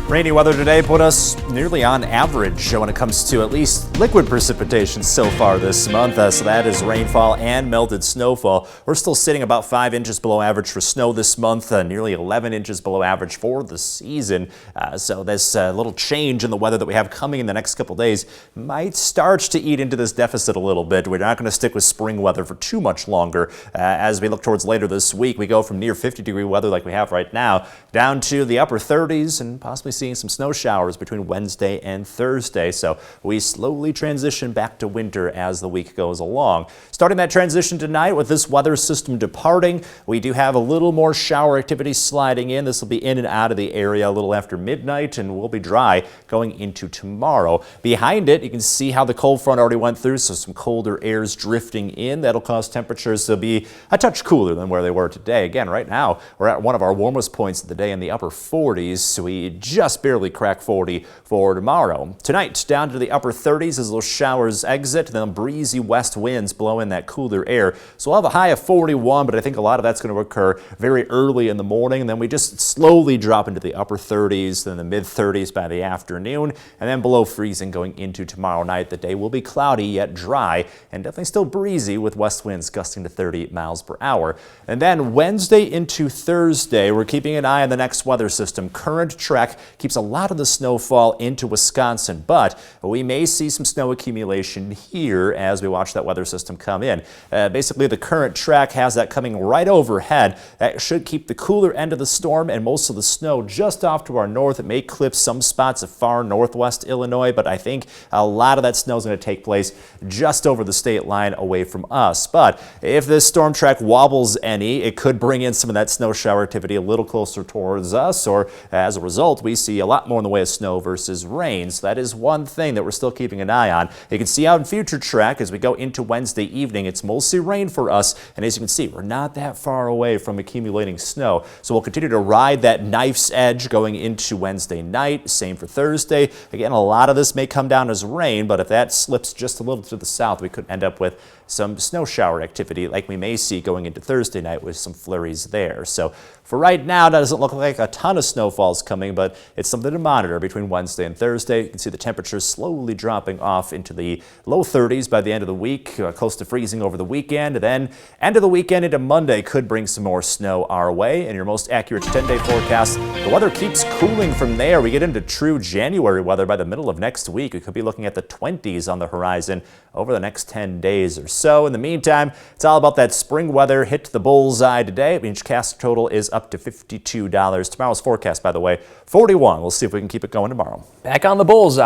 Rainy weather today put us nearly on average when it comes to at least liquid precipitation so far this month. So that is rainfall and melted snowfall. We're still sitting about 5 inches below average for snow this month, nearly 11 inches below average for the season. So this little change in the weather that we have coming in the next couple days might start to eat into this deficit a little bit. We're not going to stick with spring weather for too much longer. As we look towards later this week, we go from near 50-degree weather like we have right now down to the upper 30s and possibly seeing some snow showers between Wednesday and Thursday. So we slowly transition back to winter as the week goes along. Starting that transition tonight with this weather system departing, we do have a little more shower activity sliding in. This will be in and out of the area a little after midnight and will be dry going into tomorrow. Behind it, you can see how the cold front already went through, so some colder airs drifting in. That'll cause temperatures to be a touch cooler than where they were today. Again, right now, we're at one of our warmest points of the day in the upper 40s, so we just barely crack 40 for tomorrow. Tonight, down to the upper 30s as those showers exit, then breezy west winds blow in that cooler air. So we'll have a high of 41, but I think a lot of that's going to occur very early in the morning, and then we just slowly drop into the upper 30s, then the mid 30s by the afternoon, and then below freezing going into tomorrow night. The day will be cloudy yet dry, and definitely still breezy with west winds gusting to 30 miles per hour. And then Wednesday into Thursday, we're keeping an eye on the next weather system. Current track keeps a lot of the snowfall into Wisconsin, but we may see some snow accumulation here as we watch that weather system come in. Basically, the current track has that coming right overhead. That should keep the cooler end of the storm and most of the snow just off to our north. It may clip some spots of far northwest Illinois, but I think a lot of that snow is going to take place just over the state line away from us. But if this storm track wobbles any, it could bring in some of that snow shower activity a little closer towards us, or as a result, we see a lot more in the way of snow versus rain. So that is one thing that we're still keeping an eye on. You can see out in future track as we go into Wednesday evening, it's mostly rain for us. And as you can see, we're not that far away from accumulating snow. So we'll continue to ride that knife's edge going into Wednesday night. Same for Thursday. Again, a lot of this may come down as rain, but if that slips just a little to the south, we could end up with some snow shower activity like we may see going into Thursday night with some flurries there. So for right now, that doesn't look like a ton of snowfalls coming, but it's something to monitor between Wednesday and Thursday. You can see the temperatures slowly dropping off into the low 30s by the end of the week, close to freezing over the weekend. And then end of the weekend into Monday could bring some more snow our way. And your most accurate 10-day forecast, the weather keeps cooling from there. We get into true January weather by the middle of next week. We could be looking at the 20s on the horizon over the next 10 days or so. In the meantime, it's all about that spring weather. Hit the bullseye today. Each cast total is up to $52. Tomorrow's forecast, by the way, 41. We'll see if we can keep it going tomorrow. Back on the bullseye.